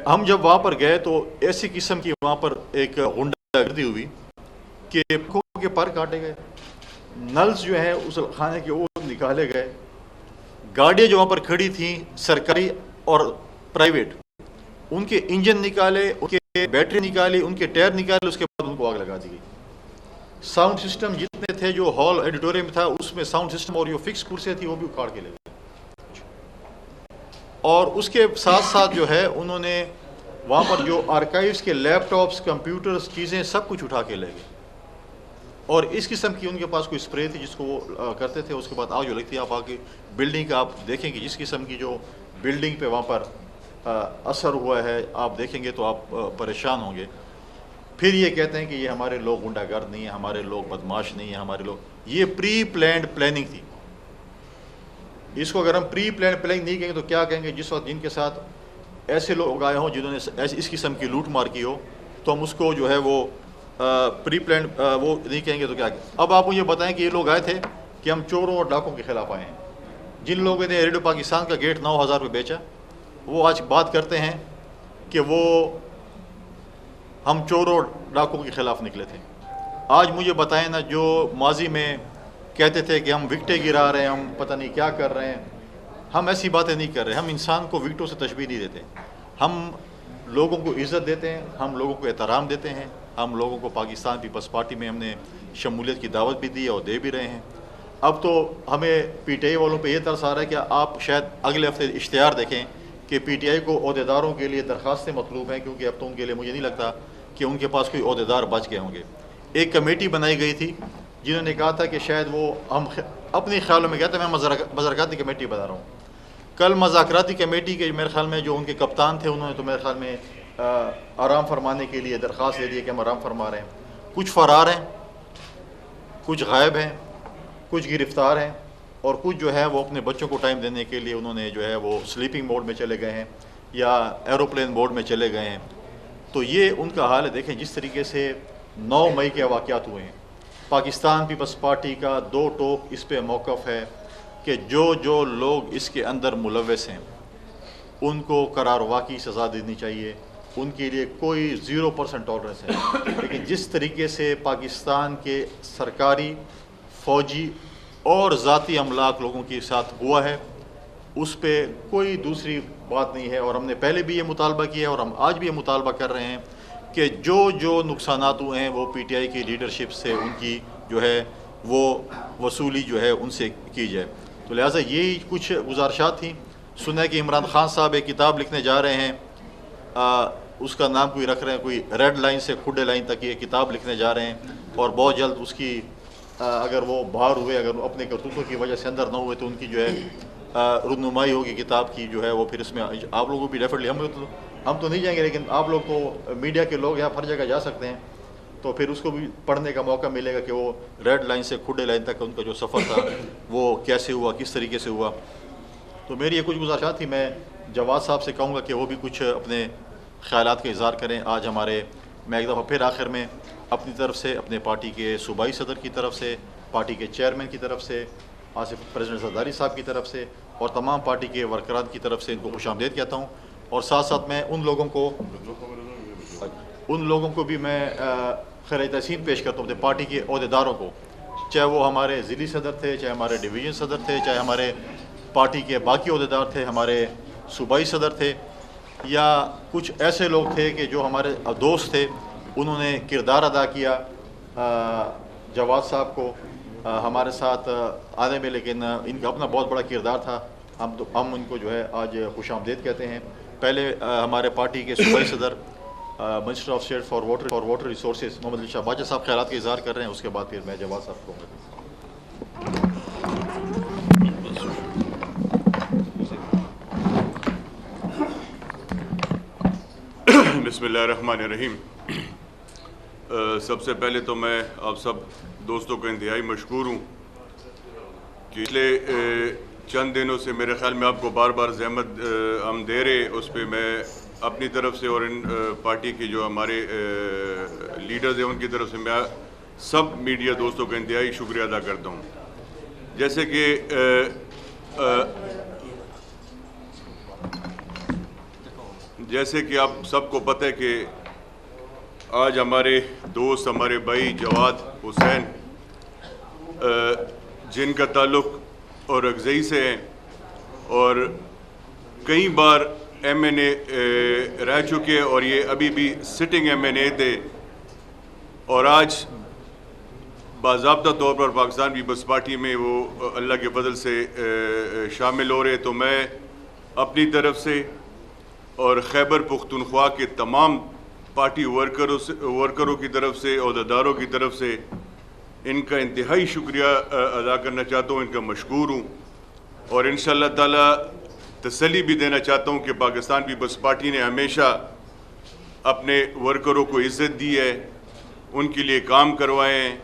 ہم جب وہاں پر گئے تو ایسی قسم کی وہاں پر ایک غنڈہ گردی ہوئی کہ کے پر کاٹے گئے، نلز جو ہیں اس خانے کے وہ نکالے گئے، گاڑیاں جو وہاں پر کھڑی تھیں سرکاری اور پرائیویٹ، ان کے انجن نکالے، ان کے بیٹری نکالی، ان کے ٹائر نکالے، اس کے بعد ان کو آگ لگا دی گئی۔ ساؤنڈ سسٹم جتنے تھے جو ہال ایڈیٹوریم تھا اس میں ساؤنڈ سسٹم اور جو فکس کرسیاں تھیں وہ بھی اکھاڑ کے لے گئے، اور اس کے ساتھ ساتھ جو ہے انہوں نے وہاں پر جو آرکائیوز کے لیپ ٹاپس، کمپیوٹرز، چیزیں سب کچھ اٹھا کے لے گئے، اور اس قسم کی ان کے پاس کوئی اسپرے تھی جس کو وہ کرتے تھے۔ اس کے بعد آگ جو لگتی ہے، آپ آگے بلڈنگ کا آپ دیکھیں گے جس قسم کی جو بلڈنگ پہ وہاں پر اثر ہوا ہے آپ دیکھیں گے تو آپ پریشان ہوں گے۔ پھر یہ کہتے ہیں کہ یہ ہمارے لوگ غنڈہ گرد نہیں ہیں، ہمارے لوگ بدماش نہیں ہیں، ہمارے لوگ، یہ پری پلانڈ پلاننگ تھی۔ اس کو اگر ہم پری پلانڈ پلاننگ نہیں کہیں گے تو کیا کہیں گے؟ جس وقت جن کے ساتھ ایسے لوگ آئے ہوں جنہوں نے اس قسم کی لوٹ مار کی ہو تو ہم اس کو جو ہے وہ پری پلانڈ وہ نہیں کہیں گے تو کیا کہیں؟ اب آپ مجھے بتائیں کہ یہ لوگ آئے تھے کہ ہم چوروں اور ڈاکوں کے خلاف آئے ہیں۔ جن لوگوں نے ریڈیو پاکستان کا گیٹ 9,000 روپے بیچا وہ آج بات کرتے ہیں کہ وہ ہم چوروں اور ڈاکوں کے خلاف نکلے تھے۔ آج مجھے بتائیں نا، جو ماضی میں کہتے تھے کہ ہم وکٹیں گرا رہے ہیں، ہم پتہ نہیں کیا کر رہے ہیں، ہم ایسی باتیں نہیں کر رہے۔ ہم انسان کو وکٹوں سے تشبیہ نہیں دیتے، ہم لوگوں کو عزت دیتے ہیں، ہم لوگوں کو احترام دیتے ہیں، ہم لوگوں کو پاکستان پیپلز پارٹی میں ہم نے شمولیت کی دعوت بھی دی اور دے بھی رہے ہیں۔ اب تو ہمیں پی ٹی آئی والوں پہ یہ ترس آ رہا ہے کہ آپ شاید اگلے ہفتے اشتہار دیکھیں کہ پی ٹی آئی کو عہدیداروں کے لیے درخواستیں مطلوب ہیں، کیونکہ اب تو ان کے لیے مجھے نہیں لگتا کہ ان کے پاس کوئی عہدیدار بچ گئے ہوں گے۔ ایک کمیٹی بنائی گئی تھی جنہوں نے کہا تھا کہ شاید وہ ہم اپنے خیالوں میں کہتے ہیں میں مذاکراتی کمیٹی بنا رہا ہوں۔ کل مذاکراتی کمیٹی کے میرے خیال میں جو ان کے کپتان تھے انہوں نے تو میرے خیال میں آرام فرمانے کے لیے درخواست دے دی کہ ہم آرام فرما رہے ہیں۔ کچھ فرار ہیں، کچھ غائب ہیں، کچھ گرفتار ہیں، اور کچھ جو ہے وہ اپنے بچوں کو ٹائم دینے کے لیے انہوں نے جو ہے وہ سلیپنگ موڈ میں چلے گئے ہیں یا ایروپلین موڈ میں چلے گئے ہیں۔ تو یہ ان کا حال ہے۔ دیکھیں جس طریقے سے 9 مئی کے واقعات ہوئے ہیں، پاکستان پیپلز پارٹی کا دو ٹوک اس پہ موقف ہے کہ جو لوگ اس کے اندر ملوث ہیں ان کو قرار واقعی سزا دینی چاہیے، ان کے لیے کوئی 0% ٹالرنس ہے۔ لیکن جس طریقے سے پاکستان کے سرکاری، فوجی اور ذاتی املاک لوگوں کے ساتھ ہوا ہے اس پہ کوئی دوسری بات نہیں ہے، اور ہم نے پہلے بھی یہ مطالبہ کیا ہے اور ہم آج بھی یہ مطالبہ کر رہے ہیں کہ جو نقصانات ہوئے ہیں وہ پی ٹی آئی کی لیڈرشپ سے ان کی جو ہے وہ وصولی جو ہے ان سے کی جائے۔ تو لہٰذا یہی کچھ گزارشات تھیں۔ سنا ہے کہ عمران خان صاحب ایک کتاب لکھنے جا رہے ہیں، اس کا نام کوئی رکھ رہے ہیں، کوئی ریڈ لائن سے کھڈے لائن تک یہ کتاب لکھنے جا رہے ہیں، اور بہت جلد اس کی اگر وہ باہر ہوئے، اگر وہ اپنے کرتوتوں کی وجہ سے اندر نہ ہوئے تو ان کی جو ہے رونمائی ہوگی کتاب کی جو ہے وہ، پھر اس میں آپ لوگوں کو بھی ڈیفینیٹلی، ہم تو نہیں جائیں گے لیکن آپ لوگ تو میڈیا کے لوگ یہاں ہر جگہ جا سکتے ہیں، تو پھر اس کو بھی پڑھنے کا موقع ملے گا کہ وہ ریڈ لائن سے کھڈے لائن تک ان کا جو سفر تھا وہ کیسے ہوا، کس طریقے سے ہوا۔ تو میری یہ کچھ گزارشات تھی۔ میں جواد صاحب سے کہوں گا کہ وہ بھی کچھ اپنے خیالات کا اظہار کریں۔ آج میں ایک دفعہ پھر آخر میں اپنی طرف سے، اپنے پارٹی کے صوبائی صدر کی طرف سے، پارٹی کے چیئرمین کی طرف سے، آصف پریزیڈنٹ زرداری صاحب کی طرف سے اور تمام پارٹی کے ورکران کی طرف سے ان کو خوش آمدید کہتا ہوں، اور ساتھ ساتھ میں ان لوگوں کو بھی میں خیر تحسین پیش کرتا ہوں، اپنے پارٹی کے عہدیداروں کو، چاہے وہ ہمارے ضلعی صدر تھے، چاہے ہمارے ڈویژن صدر تھے، چاہے ہمارے پارٹی کے باقی عہدیدار تھے، ہمارے صوبائی صدر تھے، یا کچھ ایسے لوگ تھے کہ جو ہمارے دوست تھے، انہوں نے کردار ادا کیا جواد صاحب کو ہمارے ساتھ آنے میں، لیکن ان کا اپنا بہت بڑا کردار تھا۔ ہم ان کو جو ہے آج خوش آمدید کہتے ہیں۔ پہلے ہمارے پارٹی کے صوبائی صدر minister of state for water resources محمد علی شاہ باجوہ صاحب خیالات کا اظہار کر رہے ہیں، اس کے بعد پھر میں جواد صاحب کو کہوں گا۔ بسم اللہ الرحمن الرحیم۔ سب سے پہلے تو میں آپ سب دوستوں کا انتہائی مشکور ہوں کہ پچھلے چند دنوں سے میرے خیال میں آپ کو بار بار زحمت ہم دے رہے، اس پہ میں اپنی طرف سے اور ان پارٹی کی جو ہمارے لیڈرز ہیں ان کی طرف سے میں سب میڈیا دوستوں کا انتہائی شکریہ ادا کرتا ہوں۔ جیسے کہ جیسے کہ آپ سب کو پتہ ہے کہ آج ہمارے دوست ہمارے بھائی جواد حسین جن کا تعلق اور اگزئی سے ہے اور کئی بار ایم این اے رہ چکے اور یہ ابھی بھی سٹنگ ایم این اے تھے اور آج باضابطہ طور پر پاکستان پیپلز پارٹی میں وہ اللہ کے فضل سے شامل ہو رہے. تو میں اپنی طرف سے اور خیبر پختونخوا کے تمام پارٹی ورکروں کی طرف سے عہدیداروں کی طرف سے ان کا انتہائی شکریہ ادا کرنا چاہتا ہوں, ان کا مشکور ہوں اور انشاءاللہ تعالی تسلی بھی دینا چاہتا ہوں کہ پاکستان پیپلز پارٹی نے ہمیشہ اپنے ورکروں کو عزت دی ہے, ان کے لیے کام کروائے ہیں.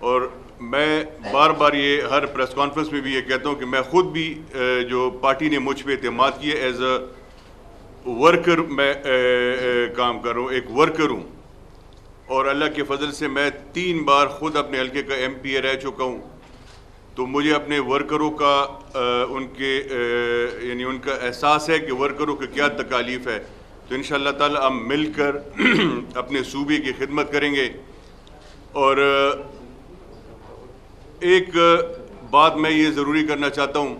اور میں بار بار یہ ہر پریس کانفرنس میں بھی یہ کہتا ہوں کہ میں خود بھی جو پارٹی نے مجھ پہ اعتماد کیا ایز اے ورکر میں کام کر رہا ہوں, ایک ورکر ہوں اور اللہ کے فضل سے میں 3 بار خود اپنے حلقے کا ایم پی اے رہ چکا ہوں. تو مجھے اپنے ورکروں کا ان کے یعنی ان کا احساس ہے کہ ورکروں کی کیا تکالیف ہے. تو انشاءاللہ تعالی ہم مل کر اپنے صوبے کی خدمت کریں گے. اور ایک بات میں یہ ضروری کرنا چاہتا ہوں,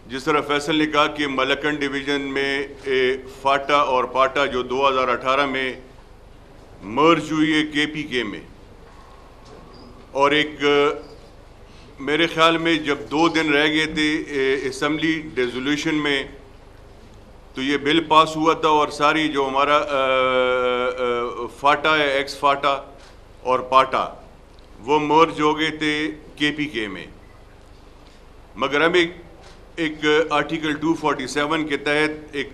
جس طرح فیصل نے کہا کہ ملکن ڈویژن میں فاٹا اور پاٹا جو 2018 میں مرج ہوئی ہے کے پی کے میں, اور ایک میرے خیال میں جب 2 دن رہ گئے تھے اسمبلی ڈیزولوشن میں تو یہ بل پاس ہوا تھا اور ساری جو ہمارا فاٹا ہے ایکس فاٹا اور پاٹا وہ مرج ہو گئے تھے کے پی کے میں. مگر ہمیں ایک آرٹیکل 247 کے تحت ایک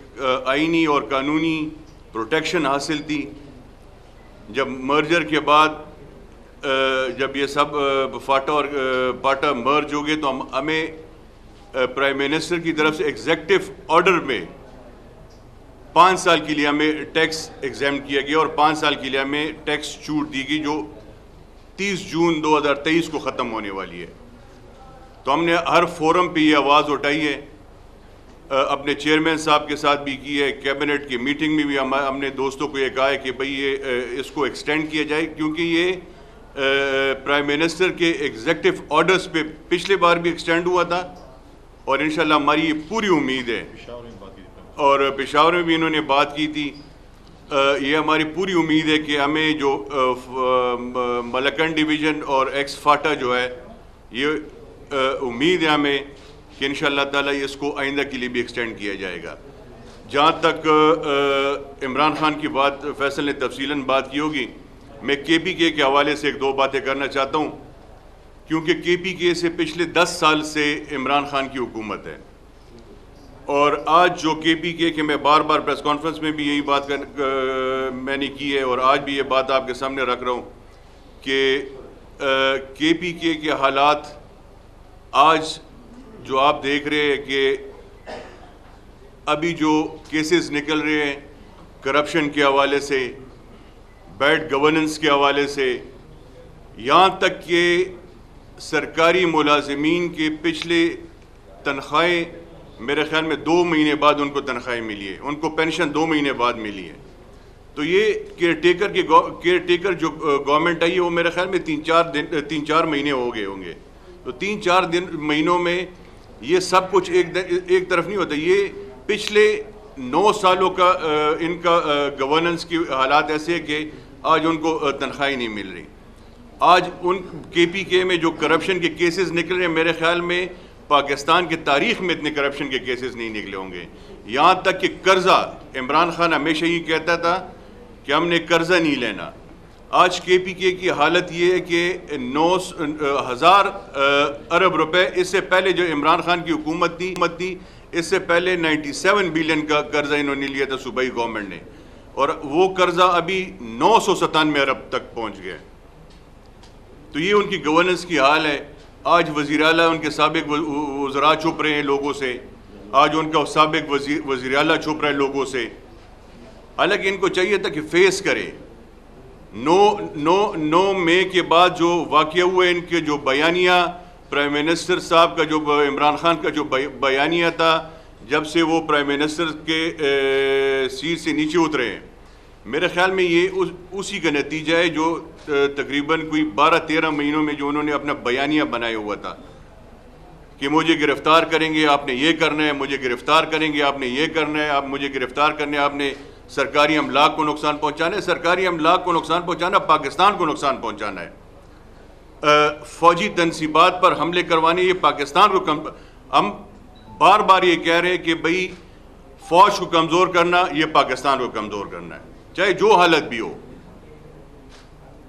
آئینی اور قانونی پروٹیکشن حاصل تھی. جب مرجر کے بعد جب یہ سب فاٹا اور پاٹا مرج ہو گئے تو ہمیں پرائم منسٹر کی طرف سے ایگزیکٹو آرڈر میں 5 سال کے لیے ہمیں ٹیکس ایگزیم کیا گیا اور 5 سال کے لیے ہمیں ٹیکس چھوٹ دی گئی جو 30 جون 2023 کو ختم ہونے والی ہے. تو ہم نے ہر فورم پہ یہ آواز اٹھائی ہے, اپنے چیئرمین صاحب کے ساتھ بھی کی ہے, کیبنٹ کی میٹنگ میں بھی ہم نے دوستوں کو یہ کہا ہے کہ بھئی یہ اس کو ایکسٹینڈ کیا جائے, کیونکہ یہ پرائم منسٹر کے ایگزیکٹو آرڈرز پہ پچھلے بار بھی ایکسٹینڈ ہوا تھا اور انشاءاللہ ہماری یہ پوری امید ہے, اور پشاور میں بھی انہوں نے بات کی تھی, یہ ہماری پوری امید ہے کہ ہمیں جو ملکن ڈویژن اور ایکس فاٹا جو ہے یہ امید ہے ہمیں کہ انشاءاللہ تعالی اس کو آئندہ کے لیے بھی ایکسٹینڈ کیا جائے گا. جہاں تک عمران خان کی بات فیصل نے تفصیلاً بات کی ہوگی, میں کے پی کے حوالے سے 1-2 باتیں کرنا چاہتا ہوں, کیونکہ کے پی کے سے پچھلے 10 سال سے عمران خان کی حکومت ہے. اور آج جو کے پی کے میں بار بار پریس کانفرنس میں بھی یہی بات میں نے کی ہے اور آج بھی یہ بات آپ کے سامنے رکھ رہا ہوں کہ کے پی کے حالات آج جو آپ دیکھ رہے ہیں کہ ابھی جو کیسز نکل رہے ہیں کرپشن کے حوالے سے, بیڈ گورننس کے حوالے سے, یہاں تک کہ سرکاری ملازمین کے پچھلے تنخواہیں میرے خیال میں 2 مہینے بعد ان کو تنخواہیں ملی ہے, ان کو پینشن 2 مہینے بعد ملی ہے. تو یہ کیئر ٹیکر جو گورنمنٹ آئی ہے وہ میرے خیال میں 3-4 مہینے ہو گئے ہوں گے. تو 3-4 مہینوں میں یہ سب کچھ ایک طرف نہیں ہوتا. یہ پچھلے 9 سالوں کا ان کا گورننس کی حالات ایسے ہیں کہ آج ان کو تنخواہیں نہیں مل رہی. آج ان کے پی کے میں جو کرپشن کے کیسز نکل رہے ہیں میرے خیال میں پاکستان کی تاریخ میں اتنے کرپشن کے کیسز نہیں نکلے ہوں گے. یہاں تک کہ قرضہ, عمران خان ہمیشہ یہ کہتا تھا کہ ہم نے قرضہ نہیں لینا. آج کے پی کے کی حالت یہ ہے کہ 9,000 ارب روپے, اس سے پہلے جو عمران خان کی حکومت تھی اس سے پہلے 97 بلین کا قرضہ انہوں نے لیا تھا صوبائی گورنمنٹ نے, اور وہ قرضہ ابھی 997 ارب تک پہنچ گیا. تو یہ ان کی گورننس کی حال ہے. آج وزیر اعلیٰ ان کے سابق وزراء چھپ رہے ہیں لوگوں سے, آج ان کا سابق وزیر اعلیٰ چھپ رہے ہیں لوگوں سے, حالانکہ ان کو چاہیے تھا کہ فیس کرے. 9 مئی کے بعد جو واقعہ ہوئے, ان کے جو بیانیہ پرائم منسٹر صاحب کا جو عمران خان کا جو بیانیہ تھا جب سے وہ پرائم منسٹر کے سیٹ سے نیچے اترے ہیں، میرے خیال میں یہ اسی کا نتیجہ ہے جو تقریباً کوئی 12-13 مہینوں میں جو انہوں نے اپنا بیانیہ بنایا ہوا تھا کہ مجھے گرفتار کریں گے، آپ نے یہ کرنا ہے، مجھے گرفتار کریں گے، آپ نے یہ کرنا ہے، آپ مجھے گرفتار کرنا ہے، آپ نے سرکاری املاک کو نقصان پہنچانا ہے۔ سرکاری املاک کو نقصان پہنچانا پاکستان کو نقصان پہنچانا ہے۔ فوجی تنصیبات پر حملے کروانے یہ پاکستان کو ہم بار بار یہ کہہ رہے ہیں کہ بھئی فوج کو کمزور کرنا یہ پاکستان کو کمزور کرنا ہے، چاہے جو حالت بھی ہو۔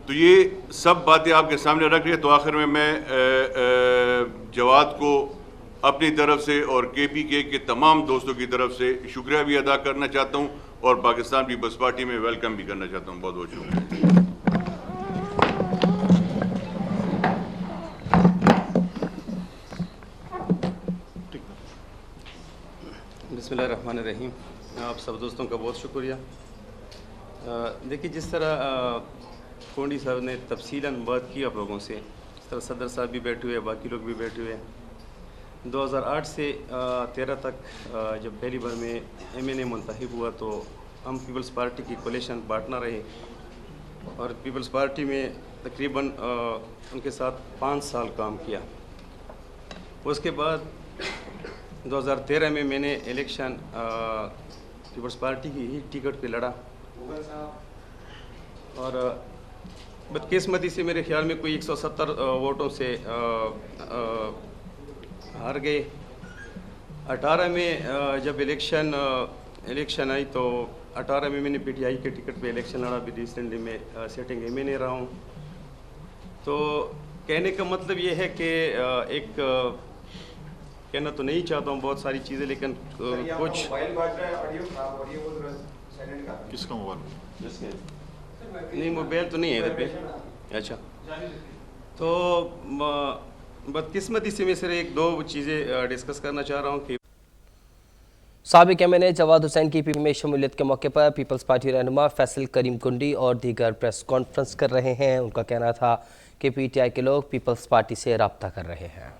تو یہ سب باتیں آپ کے سامنے رکھ رہی ہے۔ تو آخر میں جواد کو اپنی طرف سے اور کے پی کے تمام دوستوں کی طرف سے شکریہ بھی ادا کرنا چاہتا ہوں اور پاکستان پیپلز پارٹی میں ویلکم بھی کرنا چاہتا ہوں۔ بہت بہت شکریہ۔ بسم اللہ الرحمن الرحیم۔ آپ سب دوستوں کا بہت شکریہ۔ دیکھیے، جس طرح کونڈی صاحب نے تفصیلاً بات کی آپ لوگوں سے، اس طرح صدر صاحب بھی بیٹھے ہوئے، باقی لوگ بھی بیٹھے ہوئے۔ 2008 سے 13 تک جب پہلی بار میں ایم این اے منتخب ہوا تو ہم پیپلز پارٹی کی کولیشن پارٹنر رہے اور پیپلز پارٹی میں تقریباً ان کے ساتھ 5 سال کام کیا۔ اس کے بعد 2013 میں نے الیکشن پیپلز پارٹی کی ہی ٹکٹ پہ لڑا اور بدقسمتی سے میرے خیال میں کوئی 170 ووٹوں سے ہار گئے۔ 18 میں جب الیکشن آئی تو 18 میں نے پی ٹی آئی کے ٹکٹ پہ الیکشن لڑا، بھی ریسنٹلی میں سیٹنگ ایم این اے رہا ہوں۔ تو کہنے کا مطلب یہ ہے کہ ایک کہنا تو نہیں چاہتا ہوں بہت ساری چیزیں، لیکن کچھ کس کا موبائل؟ نہیں، موبائل تو نہیں ہے ادھر پہ۔ اچھا، تو بدقسمتی سے میں صرف 1-2 چیزیں ڈسکس کرنا چاہ رہا ہوں کہ سابق ایم این اے جواد حسین کی پی میں شمولیت کے موقع پر پیپلز پارٹی رہنما فیصل کریم کنڈی اور دیگر پریس کانفرنس کر رہے ہیں۔ ان کا کہنا تھا کہ پی ٹی آئی کے لوگ پیپلز پارٹی سے رابطہ کر رہے ہیں۔